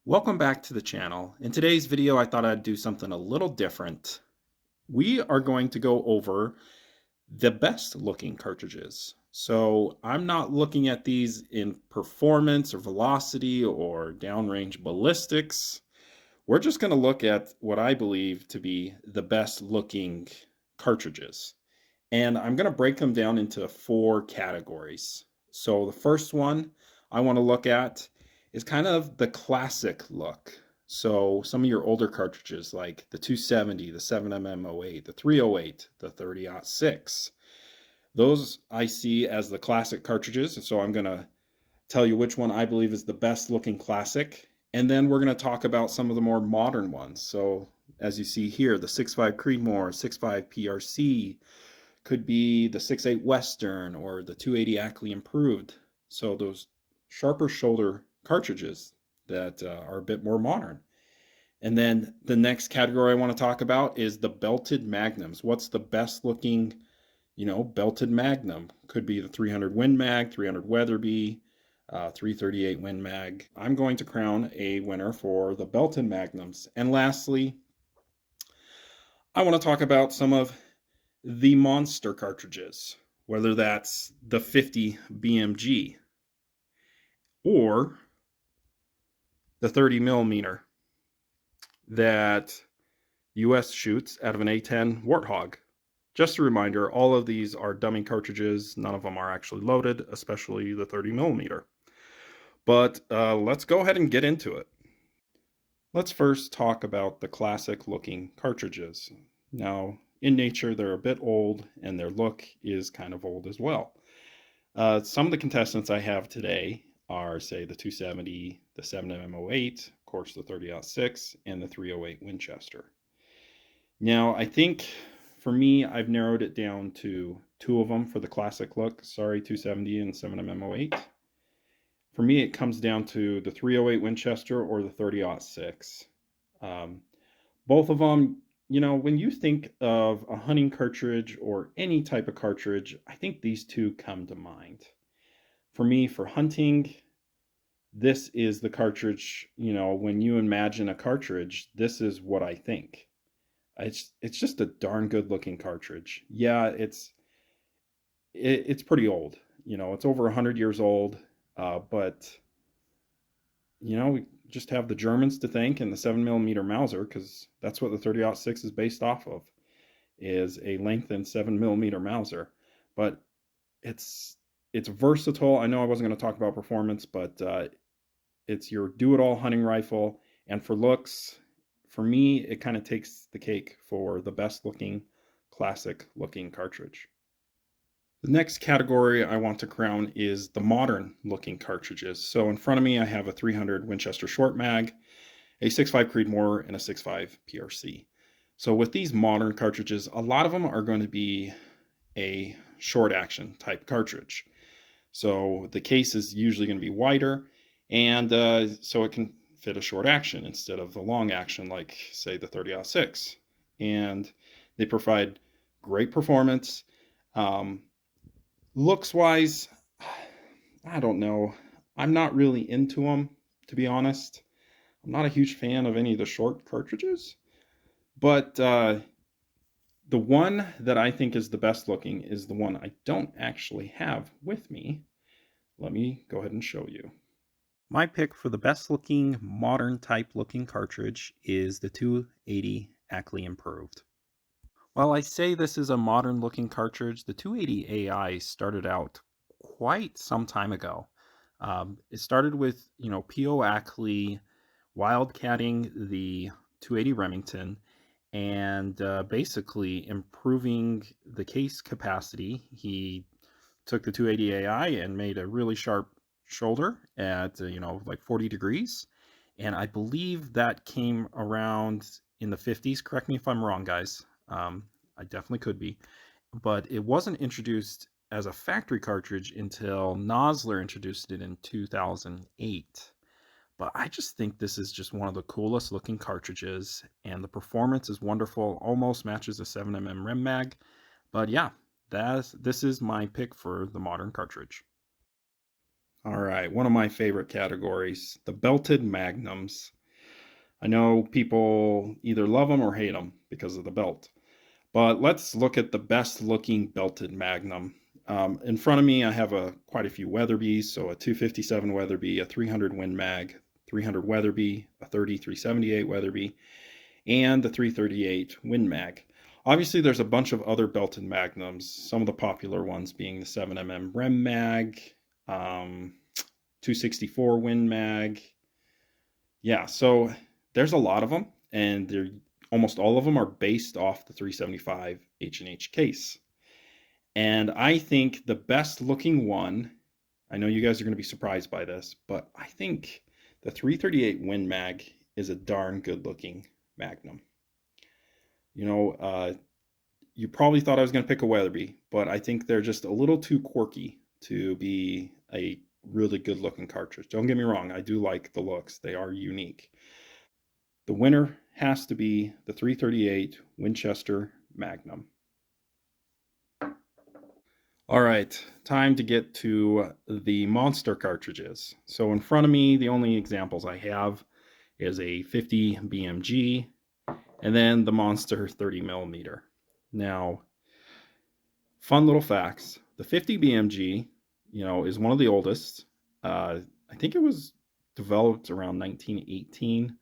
Welcome back to the channel. In today's video, I thought I'd do something a little different. We are going to go over the best looking cartridges. So I'm not looking at these in performance or velocity or downrange ballistics. We're just going to look at what I believe to be the best looking cartridges. And I'm going to break them down into 4 categories. So the first one I want to look at is kind of the classic look. So some of your older cartridges like the 270, the 7mm08, the 308, the 30-06. Those I see as the classic cartridges. So I'm going to tell you which one I believe is the best looking classic. And then we're going to talk about some of the more modern ones. So as you see here, the 6.5 Creedmoor, 6.5 PRC, could be the 6.8 Western or the 280 Ackley Improved. So those sharper shoulder cartridges that are a bit more modern. And then the next category I want to talk about is the belted magnums. What's the best looking, belted magnum? Could be the 300 Win Mag, 300 Weatherby, 338 Win Mag. I'm going to crown a winner for the belted magnums. And lastly, I want to talk about some of the monster cartridges, whether that's the 50 BMG or the 30 millimeter that US shoots out of an A10 Warthog. Just a reminder, all of these are dummy cartridges. None of them are actually loaded, especially the 30 millimeter. But let's go ahead and get into it. Let's first talk about the classic looking cartridges. Now, in nature, they're a bit old, and their look is kind of old as well. Some of the contestants I have today are, say, the 270, the 7mm08, of course, the 30-06, and the 308 Winchester. Now, I think, for me, I've narrowed it down to 2 of them for the classic look. Sorry, 270 and 7mm08. For me, it comes down to the 308 Winchester or the 30-06. Both of them, when you think of a hunting cartridge or any type of cartridge, I think these two come to mind. For me, for hunting, this is the cartridge, when you imagine a cartridge, this is what I think. It's just a darn good looking cartridge. Yeah, it's pretty old. It's over 100 years old, but we just have the Germans to thank and the 7mm Mauser, because that's what the 30-06 is based off of, is a lengthened 7mm Mauser. But it's versatile. I know I wasn't going to talk about performance, but it's your do-it-all hunting rifle. And for looks, for me, it kind of takes the cake for the best looking, classic looking cartridge. The next category I want to crown is the modern looking cartridges. So in front of me, I have a 300 Winchester Short Mag, a 6.5 Creedmoor, and a 6.5 PRC. So with these modern cartridges, a lot of them are going to be a short action type cartridge. So the case is usually going to be wider, and so it can fit a short action instead of the long action like, say, the 30-06. And they provide great performance. Looks wise, I don't know. I'm not really into them, to be honest. I'm not a huge fan of any of the short cartridges, but the one that I think is the best looking is the one I don't actually have with me. Let me go ahead and show you. My pick for the best looking modern type looking cartridge is the 280 Ackley Improved. While I say this is a modern looking cartridge, the 280 AI started out quite some time ago. It started with, P.O. Ackley wildcatting the 280 Remington and basically improving the case capacity. He took the 280 AI and made a really sharp shoulder at, like 40 degrees. And I believe that came around in the 50s. Correct me if I'm wrong, guys. I definitely could be. But it wasn't introduced as a factory cartridge until Nosler introduced it in 2008. But I just think this is just one of the coolest looking cartridges, and the performance is wonderful, almost matches a 7mm Rem Mag. But yeah, this is my pick for the modern cartridge. All right, one of my favorite categories, the belted magnums. I know people either love them or hate them because of the belt. But let's look at the best looking belted Magnum. In front of me, I have quite a few Weatherbys. So a 257 Weatherby, a 300 Win Mag, 300 Weatherby, a 30 378 Weatherby, and the 338 Win Mag. Obviously, there's a bunch of other belted Magnums, some of the popular ones being the 7mm Rem Mag, 264 Win Mag. Yeah, so there's a lot of them, and they're almost all of them are based off the 375 H&H case. And I think the best looking one, I know you guys are going to be surprised by this, but I think the 338 Win Mag is a darn good looking Magnum. You probably thought I was going to pick a Weatherby, but I think they're just a little too quirky to be a really good looking cartridge. Don't get me wrong, I do like the looks. They are unique. The winner has to be the 338 Winchester Magnum. All right, time to get to the monster cartridges. So in front of me, the only examples I have is a 50 BMG and then the monster 30 millimeter. Now, fun little facts. The 50 BMG, is one of the oldest. I think it was developed around 1918,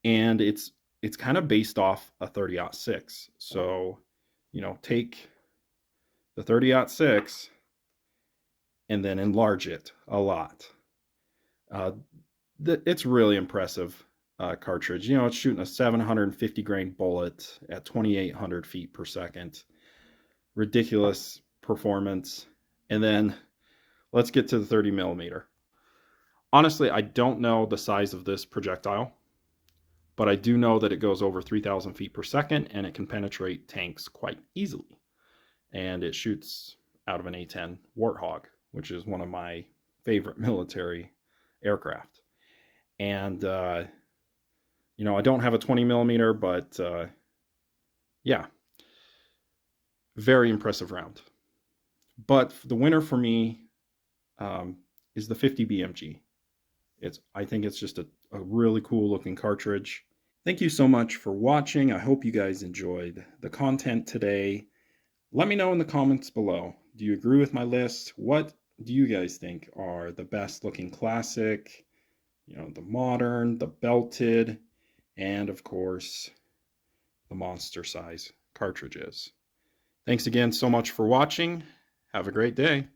and it's kind of based off a 30-06. So, take the 30-06 and then enlarge it a lot. It's really impressive cartridge. It's shooting a 750 grain bullet at 2,800 feet per second. Ridiculous performance. And then let's get to the 30 millimeter. Honestly, I don't know the size of this projectile, but I do know that it goes over 3,000 feet per second and it can penetrate tanks quite easily. And it shoots out of an A-10 Warthog, which is one of my favorite military aircraft. And, I don't have a 20 millimeter, but yeah, very impressive round. But the winner for me is the 50 BMG. I think it's just a really cool looking cartridge. Thank you so much for watching. I hope you guys enjoyed the content today. Let me know in the comments below. Do you agree with my list? What do you guys think are the best looking classic, the modern, the belted, and of course, the monster size cartridges? Thanks again so much for watching. Have a great day.